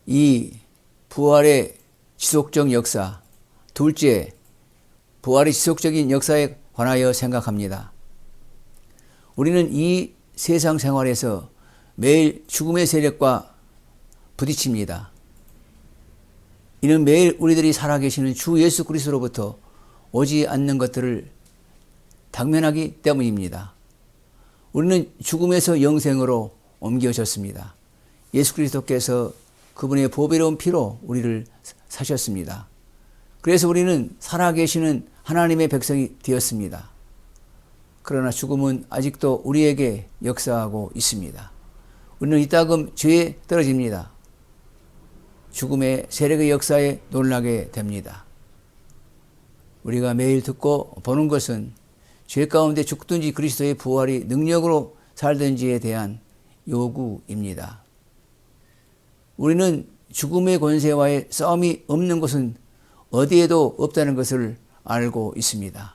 이 부활의 지속적 역사, 둘째, 부활의 지속적인 역사에 관하여 생각합니다. 우리는 이 세상 생활에서 매일 죽음의 세력과 부딪힙니다. 이는 매일 우리들이 살아계시는 주 예수 그리스도로부터 오지 않는 것들을 당면하기 때문입니다. 우리는 죽음에서 영생으로 옮겨졌습니다. 예수 그리스도께서 그분의 보배로운 피로 우리를 사셨습니다. 그래서 우리는 살아계시는 하나님의 백성이 되었습니다. 그러나 죽음은 아직도 우리에게 역사하고 있습니다. 우리는 이따금 죄에 떨어집니다. 죽음의 세력의 역사에 놀라게 됩니다. 우리가 매일 듣고 보는 것은 죄 가운데 죽든지 그리스도의 부활이 능력으로 살든지에 대한 요구입니다. 우리는 죽음의 권세와의 싸움이 없는 곳은 어디에도 없다는 것을 알고 있습니다.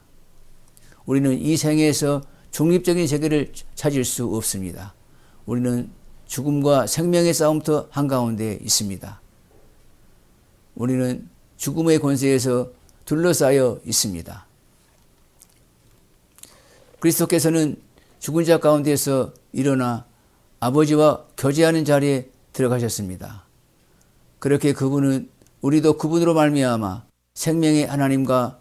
우리는 이 생애에서 중립적인 세계를 찾을 수 없습니다. 우리는 죽음과 생명의 싸움터 한가운데 있습니다. 우리는 죽음의 권세에서 둘러싸여 있습니다. 그리스도께서는 죽은 자 가운데서 일어나 아버지와 교제하는 자리에 들어가셨습니다. 그렇게 그분은 우리도 그분으로 말미암아 생명의 하나님과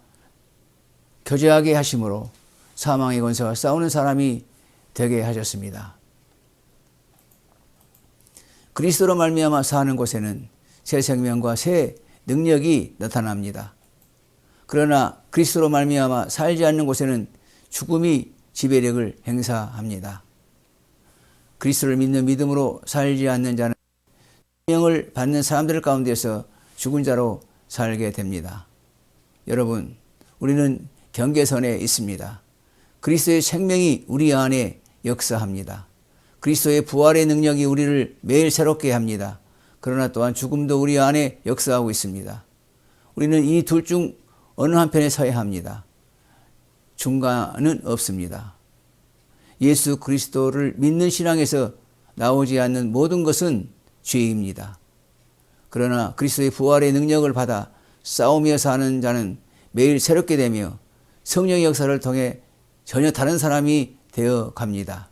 교제하게 하심으로 사망의 권세와 싸우는 사람이 되게 하셨습니다. 그리스도로 말미암아 사는 곳에는 새 생명과 새 능력이 나타납니다. 그러나 그리스도로 말미암아 살지 않는 곳에는 죽음이 지배력을 행사합니다. 그리스도를 믿는 믿음으로 살지 않는 자는 생명을 받는 사람들 가운데서 죽은 자로 살게 됩니다. 여러분, 우리는 경계선에 있습니다. 그리스도의 생명이 우리 안에 역사합니다. 그리스도의 부활의 능력이 우리를 매일 새롭게 합니다. 그러나 또한 죽음도 우리 안에 역사하고 있습니다. 우리는 이 둘 중 어느 한편에 서야 합니다. 중간은 없습니다. 예수 그리스도를 믿는 신앙에서 나오지 않는 모든 것은 죄입니다. 그러나 그리스도의 부활의 능력을 받아 싸우며 사는 자는 매일 새롭게 되며 성령의 역사를 통해 전혀 다른 사람이 되어 갑니다.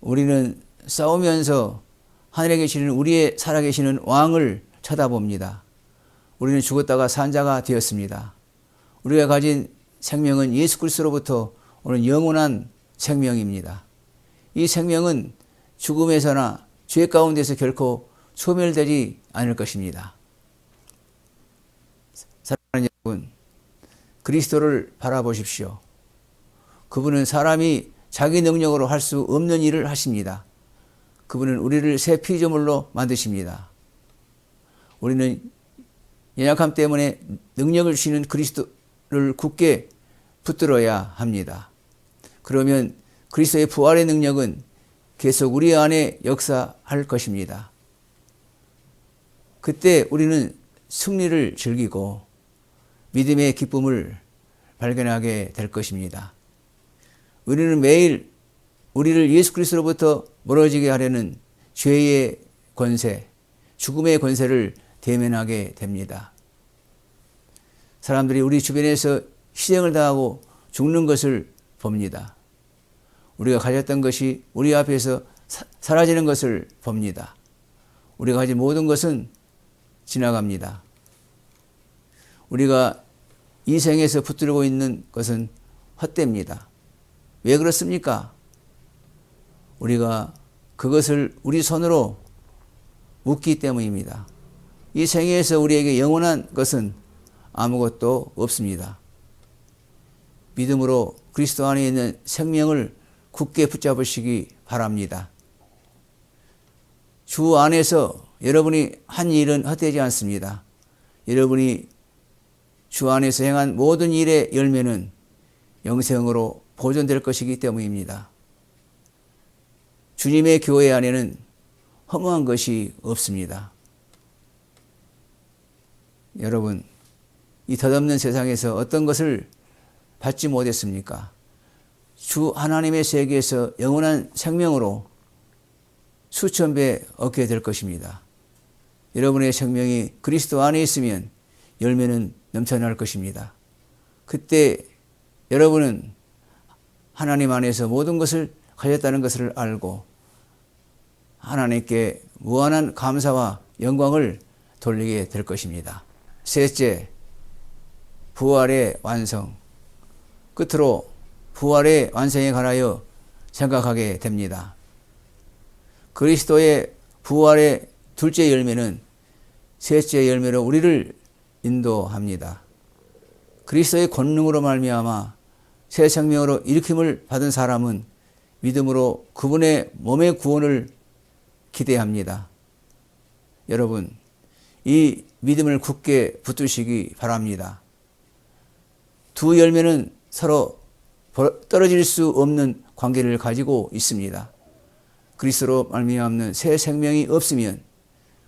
우리는 싸우면서 하늘에 계시는 우리의 살아계시는 왕을 쳐다봅니다. 우리는 죽었다가 산 자가 되었습니다. 우리가 가진 생명은 예수 그리스도로부터 오는 영원한 생명입니다. 이 생명은 죽음에서나 죄 가운데서 결코 소멸되지 않을 것입니다. 사랑하는 여러분, 그리스도를 바라보십시오. 그분은 사람이 자기 능력으로 할 수 없는 일을 하십니다. 그분은 우리를 새 피조물로 만드십니다. 우리는 연약함 때문에 능력을 주시는 그리스도를 굳게 붙들어야 합니다. 그러면 그리스도의 부활의 능력은 계속 우리 안에 역사할 것입니다. 그때 우리는 승리를 즐기고 믿음의 기쁨을 발견하게 될 것입니다. 우리는 매일 우리를 예수 그리스도로부터 멀어지게 하려는 죄의 권세, 죽음의 권세를 대면하게 됩니다. 사람들이 우리 주변에서 희생을 당하고 죽는 것을 봅니다. 우리가 가졌던 것이 우리 앞에서 사라지는 것을 봅니다. 우리가 가진 모든 것은 지나갑니다. 우리가 이 생에서 붙들고 있는 것은 헛됩니다. 왜 그렇습니까? 우리가 그것을 우리 손으로 묶기 때문입니다. 이 생에서 우리에게 영원한 것은 아무것도 없습니다. 믿음으로 그리스도 안에 있는 생명을 굳게 붙잡으시기 바랍니다. 주 안에서 여러분이 한 일은 헛되지 않습니다. 여러분이 주 안에서 행한 모든 일의 열매는 영생으로 보존될 것이기 때문입니다. 주님의 교회 안에는 허무한 것이 없습니다. 여러분, 이 덧없는 세상에서 어떤 것을 받지 못했습니까? 주 하나님의 세계에서 영원한 생명으로 수천 배 얻게 될 것입니다. 여러분의 생명이 그리스도 안에 있으면 열매는 넘쳐날 것입니다. 그때 여러분은 하나님 안에서 모든 것을 가졌다는 것을 알고 하나님께 무한한 감사와 영광을 돌리게 될 것입니다. 셋째, 부활의 완성. 끝으로 부활의 완성에 관하여 생각하게 됩니다. 그리스도의 부활의 둘째 열매는 셋째 열매로 우리를 인도합니다. 그리스도의 권능으로 말미암아 새 생명으로 일으킴을 받은 사람은 믿음으로 그분의 몸의 구원을 기대합니다. 여러분, 이 믿음을 굳게 붙드시기 바랍니다. 두 열매는 서로 떨어질 수 없는 관계를 가지고 있습니다. 그리스도로 말미암는 새 생명이 없으면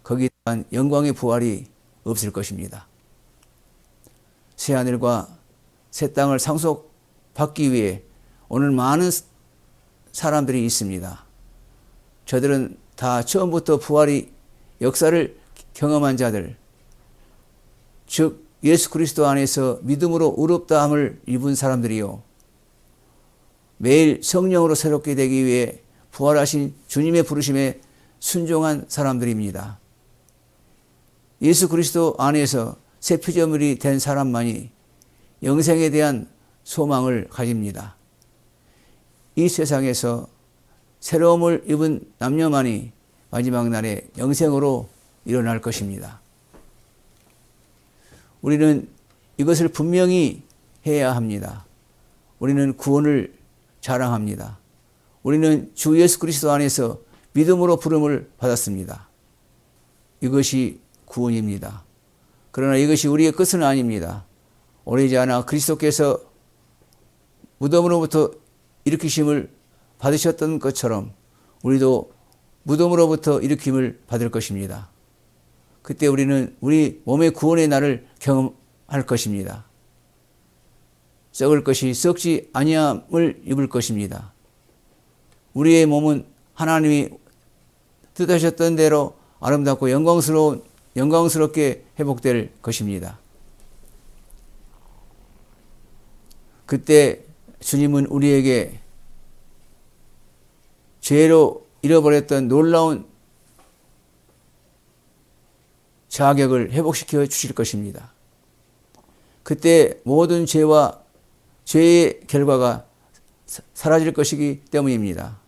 거기에 대한 영광의 부활이 없을 것입니다. 새 하늘과 새 땅을 상속받기 위해 오늘 많은 사람들이 있습니다. 저들은 다 처음부터 부활이 역사를 경험한 자들, 즉 예수 그리스도 안에서 믿음으로 의롭다함을 입은 사람들이요, 매일 성령으로 새롭게 되기 위해 부활하신 주님의 부르심에 순종한 사람들입니다. 예수 그리스도 안에서 새 피조물이 된 사람만이 영생에 대한 소망을 가집니다. 이 세상에서 새로움을 입은 남녀만이 마지막 날에 영생으로 일어날 것입니다. 우리는 이것을 분명히 해야 합니다. 우리는 구원을 자랑합니다. 우리는 주 예수 그리스도 안에서 믿음으로 부름을 받았습니다. 이것이 구원입니다. 그러나 이것이 우리의 끝은 아닙니다. 오래지 않아 그리스도께서 무덤으로부터 일으키심을 받으셨던 것처럼 우리도 무덤으로부터 일으킴을 받을 것입니다. 그때 우리는 우리 몸의 구원의 날을 경험할 것입니다. 썩을 것이 썩지 아니함을 입을 것입니다. 우리의 몸은 하나님이 뜻하셨던 대로 아름답고 영광스럽게 회복될 것입니다. 그때 주님은 우리에게 죄로 잃어버렸던 놀라운 자격을 회복시켜 주실 것입니다. 그때 모든 죄와 죄의 결과가 사라질 것이기 때문입니다.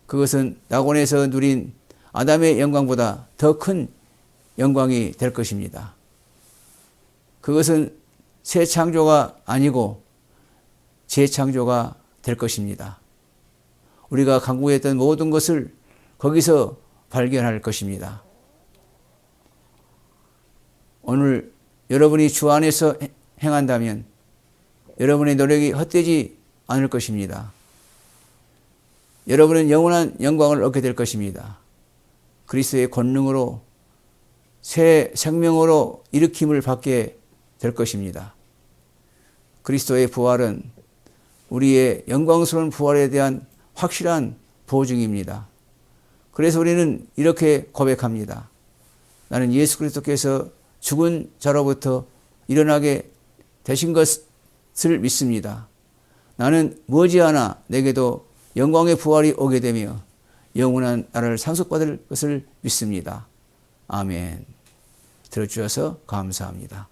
그것은 낙원에서 누린 아담의 영광보다 더 큰 영광이 될 것입니다. 그것은 새 창조가 아니고 재창조가 될 것입니다. 우리가 간구했던 모든 것을 거기서 발견할 것입니다. 오늘 여러분이 주 안에서 행한다면 여러분의 노력이 헛되지 않을 것입니다. 여러분은 영원한 영광을 얻게 될 것입니다. 그리스도의 권능으로 새 생명으로 일으킴을 받게 될 것입니다. 그리스도의 부활은 우리의 영광스러운 부활에 대한 확실한 보증입니다. 그래서 우리는 이렇게 고백합니다. 나는 예수 그리스도께서 죽은 자로부터 일어나게 되신 것을 믿습니다. 나는 머지않아 내게도 영광의 부활이 오게 되며 영원한 나라를 상속받을 것을 믿습니다. 아멘. 들어주셔서 감사합니다.